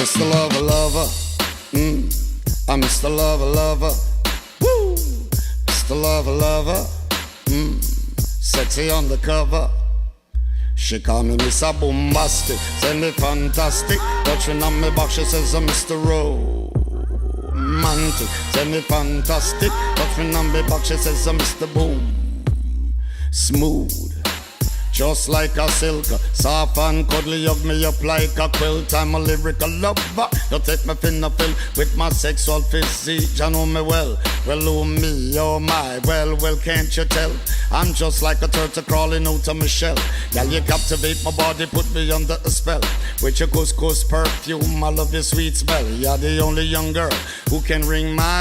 Mr. Lover, lover. I'm Mr. Lover, lover. Woo! Mr. Lover, lover. Sexy undercover. She call me Mr. Bombastic, say me fantastic. Touching on me back, she says I'm Mr. Romantic. Say me fantastic, touching on me back, she says I'm Mr. Boom. Smooth, just like a silk, soft and cuddly, hug me up like a quilt. I'm a lyrical lover, you take me finna fill with my sexual physique. You know me well, oh me, oh my, well, can't you tell? I'm just like a turtle crawling out of my shell. Girl, you captivate my body, put me under a spell. With your couscous perfume, I love your sweet smell. You're the only young girl who can ring my